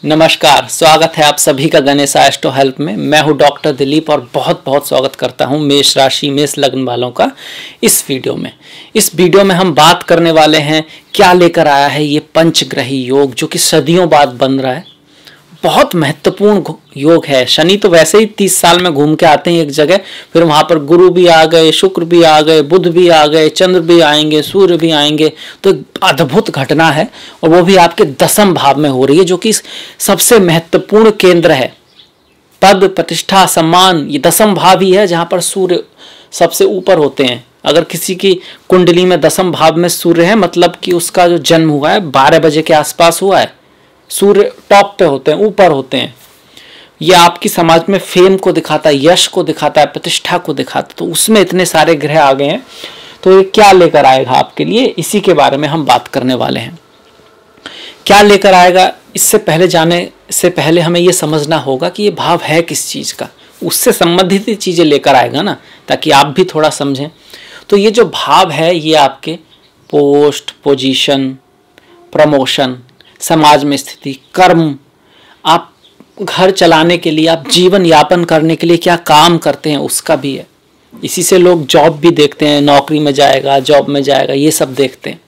नमस्कार, स्वागत है आप सभी का गणेश एस्ट्रो हेल्प में। मैं हूं डॉक्टर दिलीप और बहुत बहुत स्वागत करता हूं मेष राशि मेष लग्न वालों का इस वीडियो में। इस वीडियो में हम बात करने वाले हैं क्या लेकर आया है ये पंचग्रही योग, जो कि सदियों बाद बन रहा है। बहुत महत्वपूर्ण योग है। शनि तो वैसे ही 30 साल में घूम के आते हैं एक जगह, फिर वहां पर गुरु भी आ गए, शुक्र भी आ गए, बुध भी आ गए, चंद्र भी आएंगे, सूर्य भी आएंगे। तो एक अद्भुत घटना है और वो भी आपके 10वें भाव में हो रही है, जो कि सबसे महत्वपूर्ण केंद्र है। पद प्रतिष्ठा सम्मान ये 10वां भाव ही है, जहां पर सूर्य सबसे ऊपर होते हैं। अगर किसी की कुंडली में 10वें भाव में सूर्य है, मतलब कि उसका जो जन्म हुआ है 12 बजे के आसपास हुआ है, सूर्य टॉप पे होते हैं, ऊपर होते हैं। यह आपकी समाज में फेम को दिखाता है, यश को दिखाता है, प्रतिष्ठा को दिखाता है। तो उसमें इतने सारे ग्रह आ गए हैं, तो ये क्या लेकर आएगा आपके लिए, इसी के बारे में हम बात करने वाले हैं। क्या लेकर आएगा, इससे पहले जाने से पहले हमें यह समझना होगा कि ये भाव है किस चीज का। उससे संबंधित ही चीजें लेकर आएगा ना, ताकि आप भी थोड़ा समझें। तो ये जो भाव है ये आपके पोस्ट, पोजीशन, प्रमोशन, समाज में स्थिति, कर्म, आप घर चलाने के लिए, आप जीवन यापन करने के लिए क्या काम करते हैं उसका भी है। इसी से लोग जॉब भी देखते हैं, नौकरी में जाएगा, जॉब में जाएगा, ये सब देखते हैं।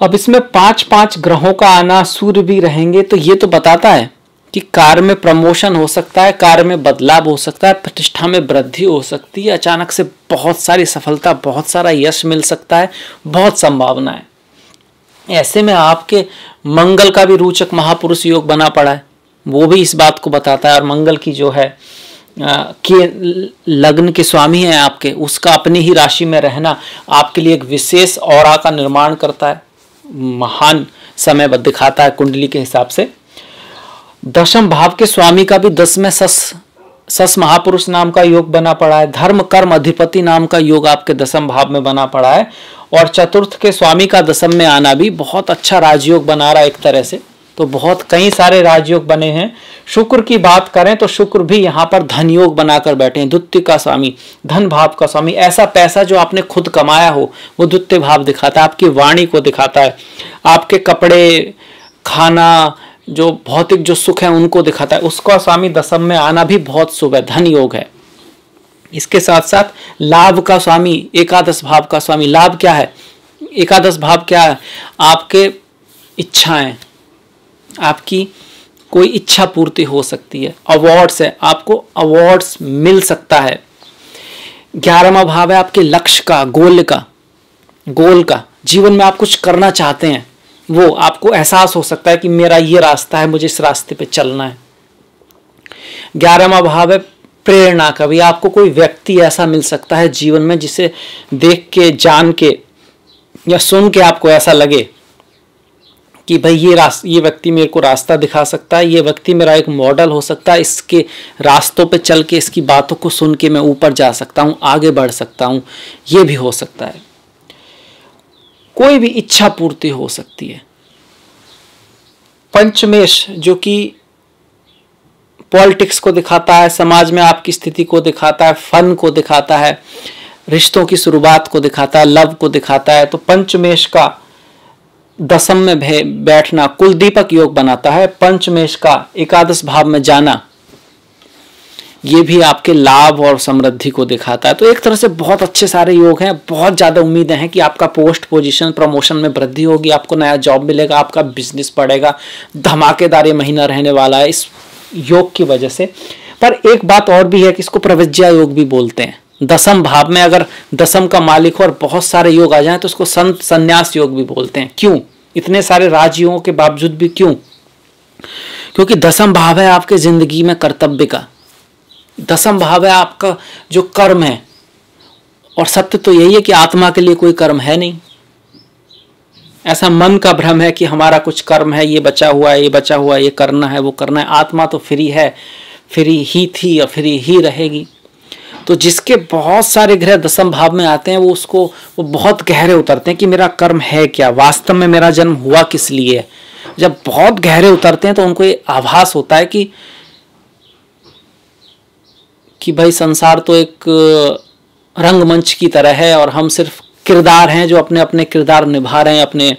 अब इसमें 5-5 ग्रहों का आना, सूर्य भी रहेंगे, तो ये तो बताता है कि कार्य में प्रमोशन हो सकता है, कार्य में बदलाव हो सकता है, प्रतिष्ठा में वृद्धि हो सकती है, अचानक से बहुत सारी सफलता, बहुत सारा यश मिल सकता है, बहुत संभावना है। ऐसे में आपके मंगल का भी रोचक महापुरुष योग बना पड़ा है, वो भी इस बात को बताता है। और मंगल की जो है के लग्न के स्वामी है आपके, उसका अपनी ही राशि में रहना आपके लिए एक विशेष ऑरा का निर्माण करता है, महान समय दिखाता है कुंडली के हिसाब से। 10वें भाव के स्वामी का भी 10 में सस महापुरुष नाम का योग बना पड़ा है। धर्म कर्म अधिपति नाम का योग आपके 10वें भाव में बना पड़ा है। और चतुर्थ के स्वामी का 10वें में आना भी बहुत अच्छा राजयोग बना रहा है एक तरह से। तो बहुत कई सारे राजयोग बने हैं। शुक्र की बात करें तो शुक्र भी यहाँ पर धन योग बनाकर बैठे हैं। द्वितीय का स्वामी, धन भाव का स्वामी, ऐसा पैसा जो आपने खुद कमाया हो वो द्वितीय भाव दिखाता है, आपकी वाणी को दिखाता है, आपके कपड़े, खाना, जो भौतिक जो सुख है उनको दिखाता है। उसका स्वामी 10वें में आना भी बहुत शुभ है, धन योग है। इसके साथ साथ लाभ का स्वामी, एकादश भाव का स्वामी, लाभ क्या है, एकादश भाव क्या है, आपके इच्छाएं, आपकी कोई इच्छा पूर्ति हो सकती है। अवार्ड्स है, आपको अवार्ड्स मिल सकता है। 11वां भाव है आपके लक्ष्य का, गोल का, जीवन में आप कुछ करना चाहते हैं, वो आपको एहसास हो सकता है कि मेरा ये रास्ता है, मुझे इस रास्ते पे चलना है। 11वां भाव है प्रेरणा का, भी आपको कोई व्यक्ति ऐसा मिल सकता है जीवन में जिसे देख के, जान के या सुन के आपको ऐसा लगे कि भाई ये व्यक्ति मेरे को रास्ता दिखा सकता है, ये व्यक्ति मेरा एक मॉडल हो सकता है, इसके रास्तों पे चल के, इसकी बातों को सुन के मैं ऊपर जा सकता हूँ, आगे बढ़ सकता हूँ, ये भी हो सकता है। कोई भी इच्छा पूर्ति हो सकती है। पंचमेश जो कि पॉलिटिक्स को दिखाता है, समाज में आपकी स्थिति को दिखाता है, फन को दिखाता है, रिश्तों की शुरुआत को दिखाता है, लव को दिखाता है। तो पंचमेश का 10वें में बैठना कुल दीपक योग बनाता है। पंचमेश का एकादश भाव में जाना ये भी आपके लाभ और समृद्धि को दिखाता है। तो एक तरह से बहुत अच्छे सारे योग हैं। बहुत ज़्यादा उम्मीदें हैं कि आपका पोस्ट, पोजीशन, प्रमोशन में वृद्धि होगी, आपको नया जॉब मिलेगा, आपका बिजनेस बढ़ेगा। धमाकेदार ये महीना रहने वाला है इस योग की वजह से। पर एक बात और भी है कि इसको प्रविज्या योग भी बोलते हैं। 10वें भाव में अगर 10वें का मालिक हो और बहुत सारे योग आ जाएं तो उसको संत संन्यास योग भी बोलते हैं। क्यों? इतने सारे राजयोगों के बावजूद भी क्यों? क्योंकि 10वां भाव है आपके जिंदगी में कर्तव्य का। 10वां भाव है आपका जो कर्म है। और सत्य तो यही है कि आत्मा के लिए कोई कर्म है नहीं। ऐसा मन का भ्रम है कि हमारा कुछ कर्म है, ये बचा हुआ है, ये बचा हुआ है, ये करना है, वो करना है। आत्मा तो फ्री है, फ्री ही थी और फ्री ही रहेगी। तो जिसके बहुत सारे ग्रह 10वें भाव में आते हैं वो बहुत गहरे उतरते हैं कि मेरा कर्म है क्या, वास्तव में मेरा जन्म हुआ किस लिए। जब बहुत गहरे उतरते हैं तो उनको ये आभास होता है कि भाई संसार तो एक रंगमंच की तरह है और हम सिर्फ किरदार हैं जो अपने अपने किरदार निभा रहे हैं, अपने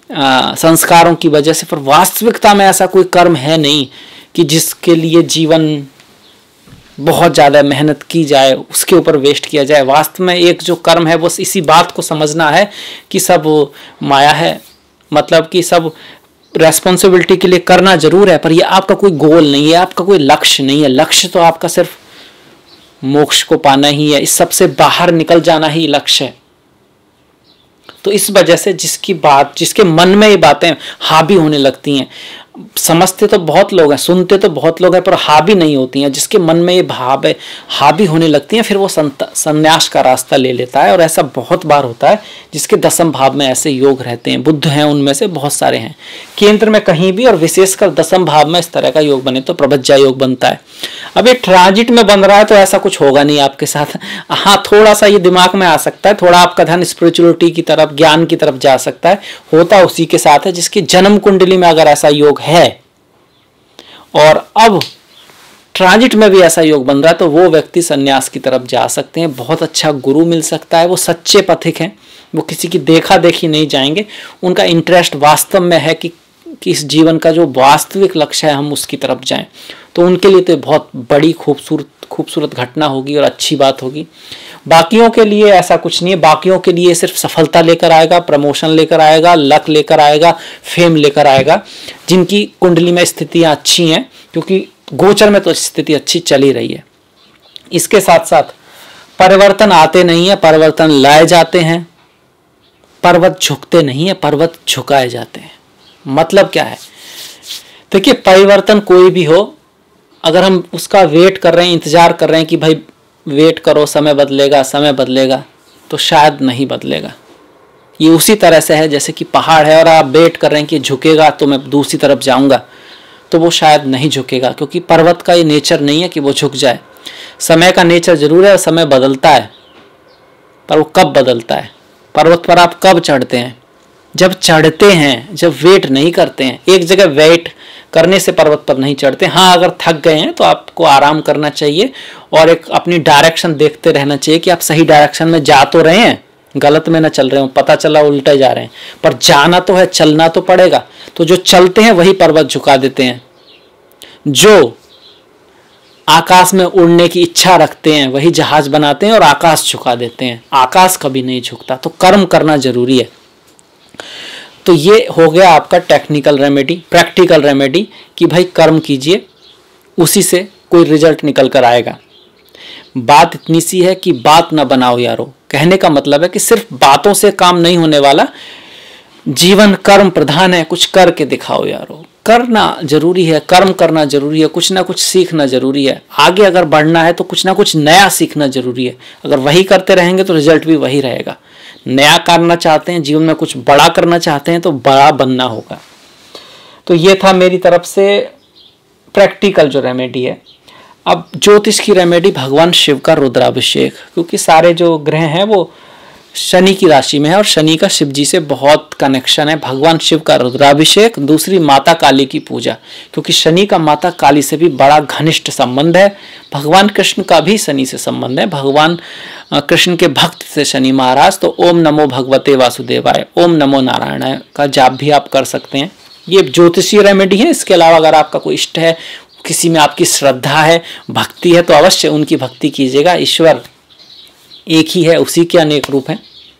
संस्कारों की वजह से, पर वास्तविकता में ऐसा कोई कर्म है नहीं कि जिसके लिए जीवन बहुत ज़्यादा मेहनत की जाए, उसके ऊपर वेस्ट किया जाए। वास्तव में एक जो कर्म है बस इसी बात को समझना है कि सब माया है, मतलब कि सब रेस्पॉन्सिबिलिटी के लिए करना जरूर है, पर ये आपका कोई गोल नहीं है, आपका कोई लक्ष्य नहीं है। लक्ष्य तो आपका सिर्फ मोक्ष को पाना ही है, इस सबसे बाहर निकल जाना ही लक्ष्य है। तो इस वजह से जिसके मन में ये बातें हावी होने लगती हैं, समझते तो बहुत लोग हैं, सुनते तो बहुत लोग हैं, पर हावी नहीं होती हैं। जिसके मन में ये भाव है हावी होने लगती हैं, फिर वो संन्यास का रास्ता ले लेता है। और ऐसा बहुत बार होता है जिसके दसम भाव में ऐसे योग रहते हैं। बुद्ध हैं उनमें से बहुत सारे हैं, केंद्र में कहीं भी, और विशेषकर दसम भाव में इस तरह का योग बने तो प्रवज्जा योग बनता है। अब ये ट्रांजिट में बन रहा है तो ऐसा कुछ होगा नहीं आपके साथ। हाँ, थोड़ा सा ये दिमाग में आ सकता है, थोड़ा आपका ध्यान स्पिरिचुअलिटी की तरफ, ज्ञान की तरफ जा सकता है, होता उसी के साथ है जिसकी जन्म कुंडली में अगर ऐसा योग है और अब ट्रांजिट में भी ऐसा योग बन रहा है तो वो व्यक्ति संन्यास की तरफ जा सकते हैं। बहुत अच्छा गुरु मिल सकता है, वो सच्चे पथिक हैं, वो किसी की देखा देखी नहीं जाएंगे। उनका इंटरेस्ट वास्तव में है कि इस जीवन का जो वास्तविक लक्ष्य है हम उसकी तरफ जाएं। तो उनके लिए तो बहुत बड़ी खूबसूरत घटना होगी और अच्छी बात होगी। बाकियों के लिए ऐसा कुछ नहीं है, बाकियों के लिए सिर्फ सफलता लेकर आएगा, प्रमोशन लेकर आएगा, लक लेकर आएगा, फेम लेकर आएगा, जिनकी कुंडली में स्थितियां अच्छी हैं, क्योंकि गोचर में तो स्थिति अच्छी चल ही रही है। इसके साथ साथ परिवर्तन आते नहीं है, परिवर्तन लाए जाते हैं। पर्वत झुकते नहीं है, पर्वत झुकाए जाते हैं। मतलब क्या है? देखिए, परिवर्तन कोई भी हो, अगर हम उसका वेट कर रहे हैं, इंतजार कर रहे हैं कि भाई वेट करो समय बदलेगा समय बदलेगा, तो शायद नहीं बदलेगा। ये उसी तरह से है जैसे कि पहाड़ है और आप वेट कर रहे हैं कि झुकेगा तो मैं दूसरी तरफ जाऊंगा, तो वो शायद नहीं झुकेगा, क्योंकि पर्वत का ये नेचर नहीं है कि वो झुक जाए। समय का नेचर जरूर है, समय बदलता है, पर वो कब बदलता है? पर्वत पर आप कब चढ़ते हैं? जब चढ़ते हैं, जब वेट नहीं करते हैं। एक जगह वेट करने से पर्वत पर नहीं चढ़ते। हाँ, अगर थक गए हैं तो आपको आराम करना चाहिए और एक अपनी डायरेक्शन देखते रहना चाहिए कि आप सही डायरेक्शन में जा तो रहे हैं, गलत में ना चल रहे हो। पता चला उल्टे जा रहे हैं, पर जाना तो है, चलना तो पड़ेगा। तो जो चलते हैं वही पर्वत झुका देते हैं, जो आकाश में उड़ने की इच्छा रखते हैं वही जहाज बनाते हैं और आकाश झुका देते हैं। आकाश कभी नहीं झुकता। तो कर्म करना जरूरी है। तो ये हो गया आपका टेक्निकल रेमेडी, प्रैक्टिकल रेमेडी कि भाई कर्म कीजिए, उसी से कोई रिजल्ट निकल कर आएगा। बात इतनी सी है कि बात ना बनाओ यारो। कहने का मतलब है कि सिर्फ बातों से काम नहीं होने वाला, जीवन कर्म प्रधान है। कुछ करके दिखाओ यारो। करना जरूरी है, कर्म करना जरूरी है, कुछ ना कुछ सीखना जरूरी है। आगे अगर बढ़ना है तो कुछ ना कुछ नया सीखना जरूरी है। अगर वही करते रहेंगे तो रिजल्ट भी वही रहेगा। नया करना चाहते हैं, जीवन में कुछ बड़ा करना चाहते हैं तो बड़ा बनना होगा। तो ये था मेरी तरफ से प्रैक्टिकल जो रेमेडी है। अब ज्योतिष की रेमेडी, भगवान शिव का रुद्राभिषेक, क्योंकि सारे जो ग्रह हैं वो शनि की राशि में है और शनि का शिव जी से बहुत कनेक्शन है। भगवान शिव का रुद्राभिषेक, दूसरी माता काली की पूजा, क्योंकि शनि का माता काली से भी बड़ा घनिष्ठ संबंध है। भगवान कृष्ण का भी शनि से संबंध है, भगवान कृष्ण के भक्त से शनि महाराज। तो ओम नमो भगवते वासुदेवाय, ओम नमो नारायणाय का जाप भी आप कर सकते हैं। ये ज्योतिषीय रेमेडी है। इसके अलावा अगर आपका कोई इष्ट है, किसी में आपकी श्रद्धा है, भक्ति है, तो अवश्य उनकी भक्ति कीजिएगा। ईश्वर एक ही है, उसी के अनेक रूप हैं।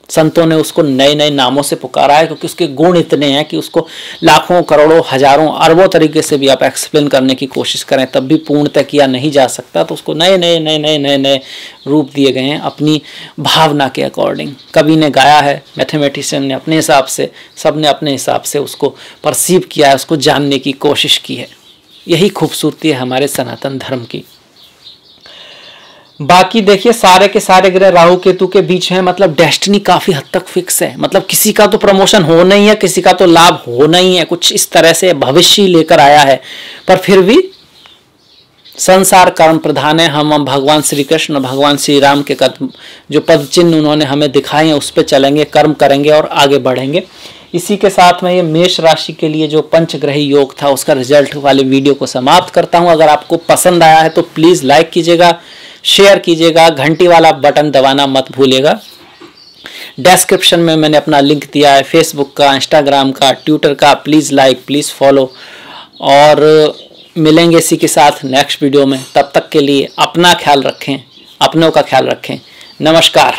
संतों ने उसको नए नए नामों से पुकारा है, क्योंकि उसके गुण इतने हैं कि उसको लाखों, करोड़ों, हजारों, अरबों तरीके से भी आप एक्सप्लेन करने की कोशिश करें तब भी पूर्णतः किया नहीं जा सकता। तो उसको नए नए नए नए नए नए रूप दिए गए हैं अपनी भावना के अकॉर्डिंग। कवि ने गाया है, मैथमेटिशियन ने अपने हिसाब से, सब ने अपने हिसाब से उसको परसीव किया है, उसको जानने की कोशिश की है। यही खूबसूरती है हमारे सनातन धर्म की। बाकी देखिए, सारे के सारे ग्रह राहु केतु के बीच हैं, मतलब डेस्टिनी काफी हद तक फिक्स है। मतलब किसी का तो प्रमोशन होना ही है, किसी का तो लाभ होना ही है, कुछ इस तरह से भविष्य लेकर आया है। पर फिर भी संसार कर्म प्रधान है। हम भगवान श्री कृष्ण, भगवान श्री राम के कदम, जो पद चिन्ह उन्होंने हमें दिखाए हैं, उस पर चलेंगे, कर्म करेंगे और आगे बढ़ेंगे। इसी के साथ में ये मेष राशि के लिए जो पंचग्रही योग था उसका रिजल्ट वाले वीडियो को समाप्त करता हूं। अगर आपको पसंद आया है तो प्लीज लाइक कीजिएगा, शेयर कीजिएगा, घंटी वाला बटन दबाना मत भूलिएगा। डिस्क्रिप्शन में मैंने अपना लिंक दिया है, फेसबुक का, इंस्टाग्राम का, ट्विटर का। प्लीज़ लाइक, प्लीज़ फॉलो, और मिलेंगे इसी के साथ नेक्स्ट वीडियो में। तब तक के लिए अपना ख्याल रखें, अपनों का ख्याल रखें। नमस्कार।